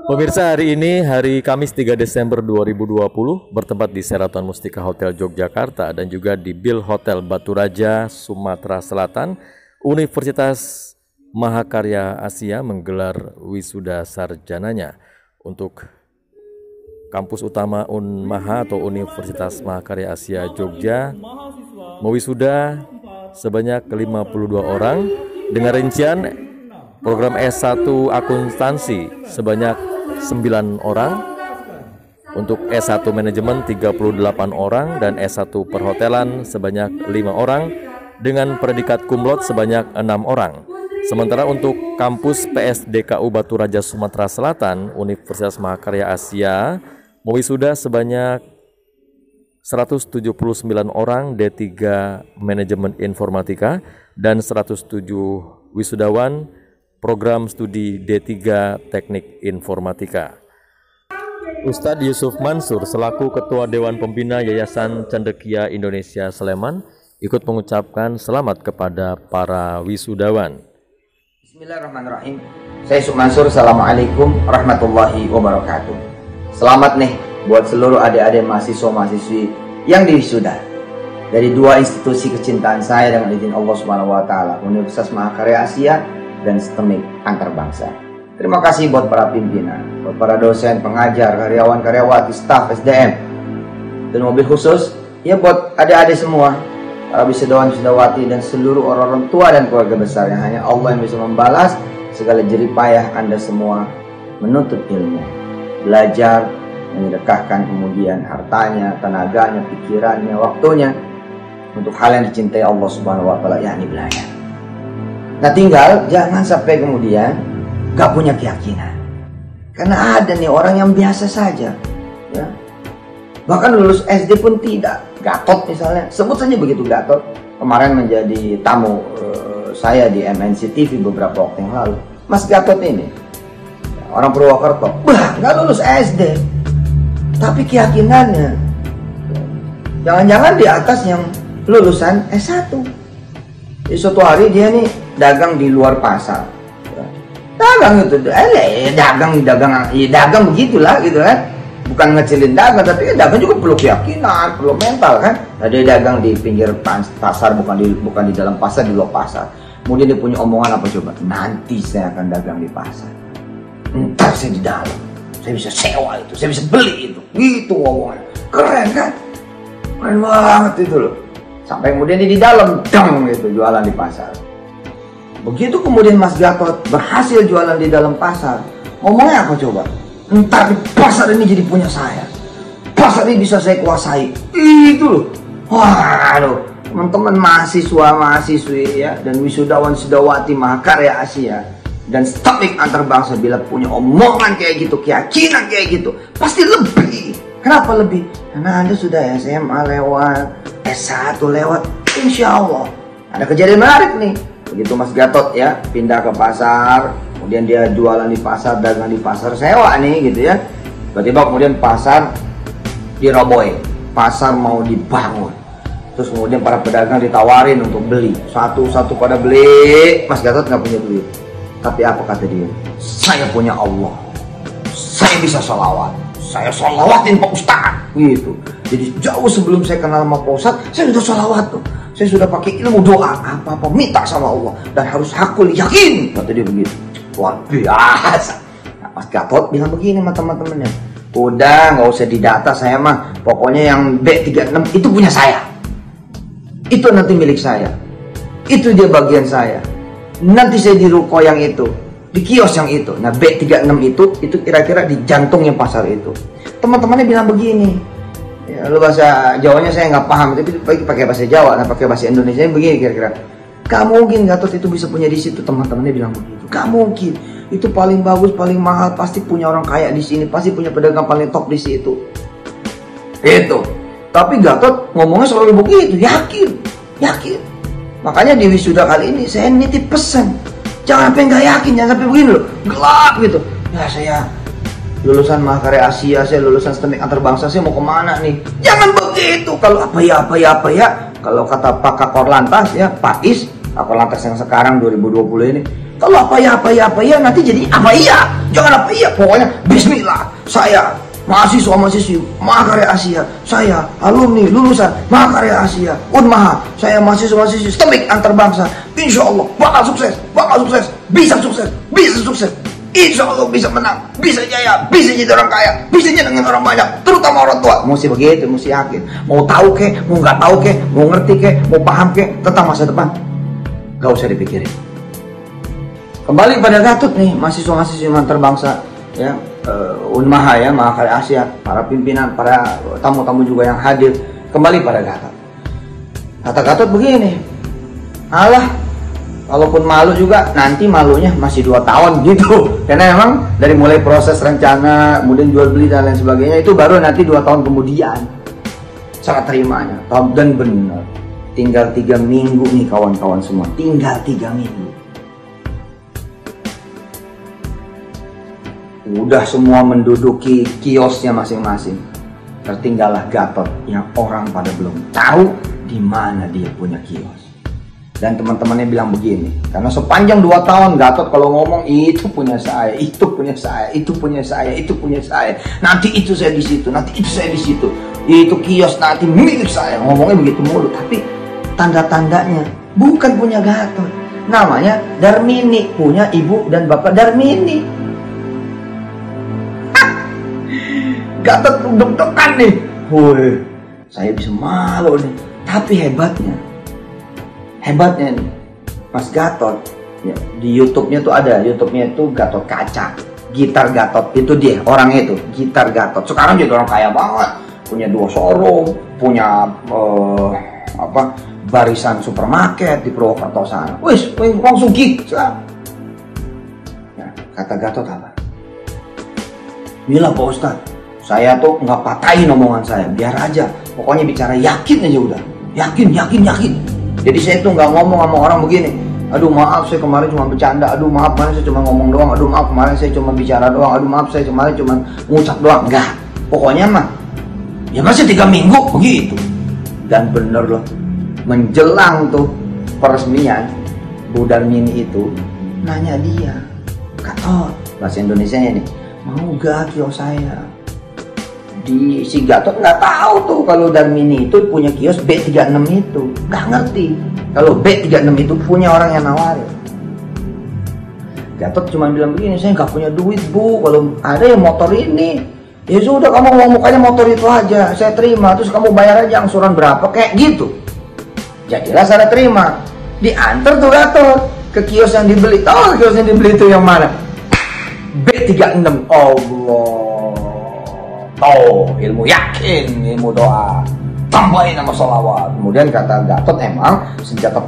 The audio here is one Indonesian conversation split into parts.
Pemirsa, hari ini hari Kamis 3 Desember 2020 bertempat di Sheraton Mustika Hotel Yogyakarta dan juga di Bill Hotel Batu Raja, Sumatera Selatan. Universitas Mahakarya Asia menggelar wisuda sarjananya. Untuk kampus utama Unmaha atau Universitas Mahakarya Asia Jogja mewisuda sebanyak 52 orang dengan rincian program S1 akuntansi sebanyak 9 orang, untuk S1 manajemen 38 orang dan S1 perhotelan sebanyak 5 orang dengan predikat cum laude sebanyak 6 orang. Sementara untuk kampus PSDKU Batu Raja Sumatera Selatan, Universitas Mahakarya Asia mewisuda sebanyak 179 orang D3 Manajemen Informatika dan 107 wisudawan program studi D3 Teknik Informatika. Ustadz Yusuf Mansur selaku Ketua Dewan Pembina Yayasan Cendekia Indonesia Sleman ikut mengucapkan selamat kepada para wisudawan. Bismillahirrahmanirrahim. Saya Yusuf Mansur. Assalamualaikum warahmatullahi wabarakatuh. Selamat nih buat seluruh adik-adik mahasiswa-mahasiswi yang diwisuda dari dua institusi kecintaan saya dengan izin Allah Subhanahu wa taala, Universitas Mahakarya Asia dan STEMIK Antarbangsa. Terima kasih buat para pimpinan, buat para dosen, pengajar, karyawan, karyawati, staf, SDM, dan mobil khusus ya buat adik-adik semua, para wisudawan, wisudawati, dan seluruh orang-orang tua dan keluarga besar yang hanya Allah yang bisa membalas segala jerih payah Anda semua menuntut ilmu, belajar, menyedekahkan kemudian hartanya, tenaganya, pikirannya, waktunya untuk hal yang dicintai Allah Subhanahu wa taala, yakni belajar. Nah, tinggal jangan sampai kemudian gak punya keyakinan. Karena ada nih orang yang biasa saja, ya. Bahkan lulus SD pun tidak. Gatot misalnya, sebut saja begitu Gatot. Kemarin menjadi tamu saya di MNC TV beberapa waktu yang lalu. Mas Gatot ini, orang Purwokerto, gak lulus SD. Tapi keyakinannya, jangan-jangan di atas yang lulusan S1. Di suatu hari dia nih dagang di luar pasar, dagang itu, dagang begitulah gitu kan, bukan ngecilin dagang, tapi dagang juga perlu keyakinan, perlu mental kan. Nah, dia dagang di pinggir pasar, bukan di dalam pasar, di luar pasar. Kemudian dia punya omongan apa coba? Nanti saya akan dagang di pasar, ntar saya di dalam, saya bisa sewa itu, saya bisa beli itu, gitu omongan. Keren kan? Keren banget itu loh. Sampai kemudian dia di dalam, dang gitu, jualan di pasar. Begitu kemudian Mas Gatot berhasil jualan di dalam pasar, ngomongnya apa coba? Ntar di pasar ini jadi punya saya, pasar ini bisa saya kuasai. Itu loh. Waduh, teman-teman mahasiswa-mahasiswi ya, dan wisudawan-wisudawati Mahakarya Asia dan STEMIK Antarbangsa, bila punya omongan kayak gitu, keyakinan kayak gitu, pasti lebih. Kenapa lebih? Karena Anda sudah SMA lewat, S1 lewat, insya Allah. Ada kejadian menarik nih. Begitu Mas Gatot ya pindah ke pasar, kemudian dia jualan di pasar, dagang di pasar, sewa nih gitu ya. Tiba-tiba kemudian pasar dirobohin, pasar mau dibangun. Terus kemudian para pedagang ditawarin untuk beli, satu-satu pada beli. Mas Gatot nggak punya duit. Tapi apa kata dia? Saya punya Allah, saya bisa sholawat, saya sholawatin Pak Ustadz gitu. Jadi jauh sebelum saya kenal sama Pak Ustadz, saya sudah sholawat tuh. Saya sudah pakai ilmu doa, apa-apa minta sama Allah, dan harus hakul yakin, kata dia begitu. Luar biasa. Nah, Mas Gatot bilang begini sama teman-temannya, udah nggak usah didata saya mah, pokoknya yang B36 itu punya saya, itu nanti milik saya, itu dia bagian saya, nanti saya di ruko yang itu, di kios yang itu. Nah, B36 itu kira-kira di jantungnya pasar itu. Teman-temannya bilang begini, ya, lu bahasa Jawanya saya nggak paham, tapi pakai bahasa Jawa, nah pakai bahasa Indonesia begini kira-kira. Gak mungkin Gatot itu bisa punya di situ, teman-temannya bilang begitu. Gak mungkin, itu paling bagus, paling mahal, pasti punya orang kaya di sini, pasti punya pedagang paling top di situ. Itu. Tapi Gatot ngomongnya selalu begitu, yakin. Makanya di wisuda kali ini saya nitip pesan, jangan sampai nggak yakin, jangan sampai begini loh, gelap gitu. Ya saya lulusan Mahakarya Asia, saya lulusan STEMIK Antarbangsa, saya mau kemana nih? Jangan begitu. Kalau apa ya, kalau kata Pak Kakor Lantas ya, Pak Is, Kakor Lantas yang sekarang 2020 ini, Kalau apa ya nanti jadi apa iya. Jangan apa iya. Pokoknya bismillah. Saya mahasiswa-mahasiswi Mahakarya Asia, saya alumni lulusan Mahakarya Asia Unmaha, saya mahasiswa-mahasiswi STEMIK antar-bangsa, insya Allah bakal sukses, bisa sukses, insya Allah bisa menang, bisa jaya, bisa jadi orang kaya, bisa nyenengin orang banyak, terutama orang tua. Mesti begitu, mesti yakin. Mau tahu ke, mau nggak tahu ke, mau ngerti ke, mau paham ke tentang masa depan, gak usah dipikirin. Kembali pada Gatot nih, mahasiswa-mahasiswi antar-bangsa ya, Unmaha ya, Mahakarya Asia, para pimpinan, para tamu-tamu juga yang hadir. Kembali pada Gatot. Kata Gatot begini, alah, kalaupun malu juga nanti malunya masih 2 tahun gitu. Karena memang dari mulai proses rencana, kemudian jual beli dan lain sebagainya itu baru nanti 2 tahun kemudian. Sangat terimanya. Dan benar, tinggal 3 minggu nih kawan-kawan semua, tinggal 3 minggu. Udah semua menduduki kiosnya masing-masing. Tertinggallah Gatot yang orang pada belum tahu di mana dia punya kios. Dan teman-temannya bilang begini, karena sepanjang 2 tahun Gatot kalau ngomong itu punya saya, itu punya saya, itu punya saya, itu punya saya. Nanti itu saya di situ, nanti itu saya di situ. Itu kios nanti milik saya. Ngomongnya begitu mulu, tapi tanda-tandanya bukan punya Gatot. Namanya Darmini, punya ibu dan bapak Darmini. Gatot deg-degan nih, woi, saya bisa malu nih. Tapi hebatnya nih, Mas Gatot ya, di YouTube-nya tuh ada, YouTube-nya itu Gatot Kaca, Gitar Gatot, itu dia orangnya itu, Gitar Gatot. Sekarang jadi orang kaya banget, punya 2 showroom, punya barisan supermarket di Purwokerto sana. Wis, langsung gig sekarang. Ya, kata Gatot apa? Bila Pak Ustadz, saya tuh nggak patahin omongan saya, biar aja. Pokoknya bicara yakin aja udah. Yakin. Jadi saya tuh nggak ngomong sama orang begini. Aduh maaf, saya kemarin cuma bercanda. Aduh maaf, kemarin saya cuma ngomong doang. Aduh maaf, kemarin saya cuma bicara doang. Aduh maaf, saya kemarin cuma ngucap doang. Enggak. Pokoknya mah, ya masih 3 minggu begitu. Dan bener loh, menjelang tuh peresmian, Bu Darmini itu nanya dia, Gatot, bahasa Indonesianya nih, mau gak kios saya? Di si Gatot nggak tahu tuh kalau Darmini itu punya kios B36 itu, nggak ngerti kalau B36 itu punya orang yang nawarin. Gatot cuma bilang begini, saya nggak punya duit Bu, kalau ada yang motor ini, ya sudah kamu mau mukanya motor itu aja, saya terima, terus kamu bayar aja angsuran berapa kayak gitu. Jadilah saya terima, diantar tuh Gatot ke kios yang dibeli. Tahu kios yang dibeli itu yang mana? B36. Allah. Oh, ilmu yakin, ilmu doa, tambahin nama sholawat. Kemudian kata Gatot, emang senjata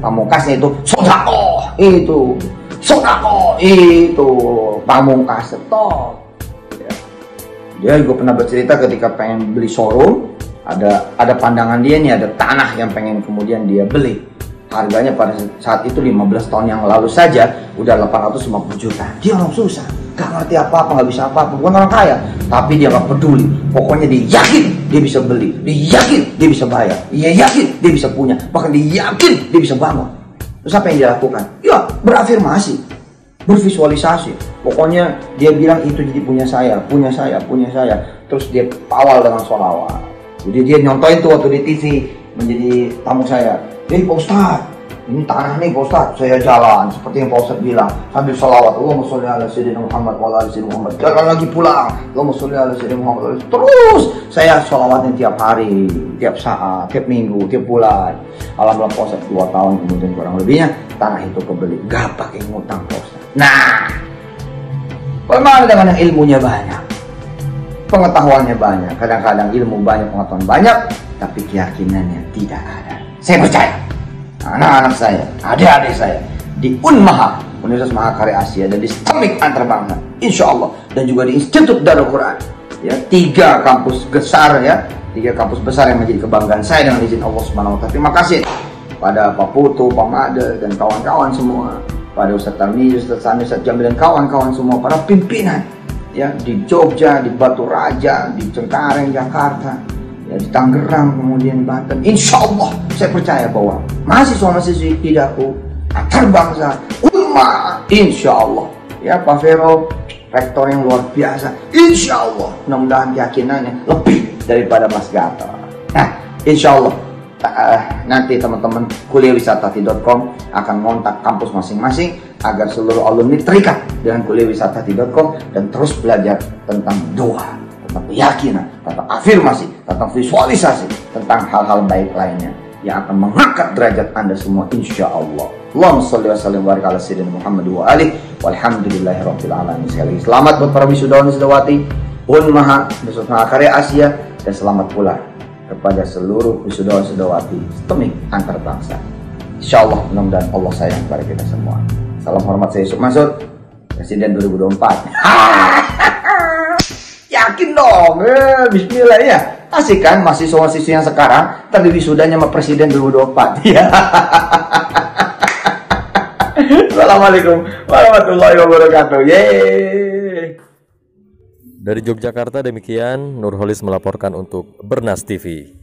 pamungkasnya itu sodako, itu pamungkas stop. Ya. Dia juga pernah bercerita ketika pengen beli showroom, ada pandangan dia nih, ada tanah yang pengen kemudian dia beli. Harganya pada saat itu 15 tahun yang lalu saja udah 850 juta. Dia orang susah, gak ngerti apa-apa, gak bisa apa-apa, bukan orang kaya, tapi dia gak peduli. Pokoknya dia yakin dia bisa beli, dia yakin dia bisa bayar, dia yakin dia bisa punya, bahkan dia yakin dia bisa bangun. Terus apa yang dia lakukan? Ya berafirmasi, bervisualisasi. Pokoknya dia bilang itu jadi punya saya. Terus dia awal dengan sholawat. Jadi dia nyontohin tuh waktu di TV menjadi tamu saya. Jadi Pak Ustadz, ini tanah nih Pak Ustadz, saya jalan seperti yang Pak Ustadz bilang sambil sholawat, Allahumma sholli ala sayyidina Muhammad wa ala ali sayyidina Muhammad. Jalan lagi pulang, Allahumma sholli ala sayyidina Muhammad. Terus saya sholawatin tiap hari, tiap saat, tiap minggu, tiap bulan. Alhamdulillah Pak Ustadz 2 tahun kemudian kurang lebihnya tanah itu kebeli, gak pakai ngutang Pak Ustadz. Nah, bagaimana dengan yang ilmunya banyak, pengetahuannya banyak, kadang-kadang ilmu banyak, pengetahuan banyak, tapi keyakinannya tidak ada. Saya percaya anak-anak saya, adik-adik saya di Unmaha, Universitas Mahakarya Asia, dan di STEMIK antar-bangsa, insya Allah, dan juga di Institut Darul Quran, ya, 3 kampus besar ya, 3 kampus besar yang menjadi kebanggaan saya dengan izin Allah Subhanahu wa Ta'ala. Terima kasih pada Pak Putu, Pak Made, dan kawan-kawan semua, pada Ustadz Tarmi, Ustadz Sami, Ustadz Jamil, dan kawan-kawan semua, para pimpinan ya di Jogja, di Batu Raja, di Cengkareng, Jakarta, ya di Tangerang, kemudian Banten. Insya Allah saya percaya bahwa mahasiswa-mahasiswi Hidaku antar bangsa Semua insya Allah. Ya Pak Vero, rektor yang luar biasa. Insya Allah, mudah-mudahan keyakinannya lebih daripada Mas Gatot. Nah, insya Allah nanti teman-teman kuliahwisata.com akan kontak kampus masing-masing agar seluruh alumni terikat dengan kuliahwisata.com dan terus belajar tentang doa, tentang keyakinan, tentang afirmasi, tentang visualisasi, tentang hal-hal baik lainnya yang akan mengangkat derajat Anda semua insya Allah. Allahumma sholli wa sallim wa barik ala sayyidina Muhammad wa alihi walhamdulillahirabbil alamin. Sekali lagi selamat buat para wisudawan wisudawati Unmaha Universitas Mahakarya Asia, dan selamat pula kepada seluruh wisudawan-wisudawati STEMIK antar bangsa. Insyaallah mudah-mudahan Allah sayang kepada kita semua. Salam hormat, saya Yusuf Mansur, Presiden 2024. Yakin dong, bismillah ya. Asik kan mahasiswa-mahasiswa yang sekarang tadi wisudanya sama Presiden 2024. Ya. Assalamualaikum warahmatullahi wabarakatuh. Yeay. Dari Yogyakarta demikian, Nurholis melaporkan untuk Bernas TV.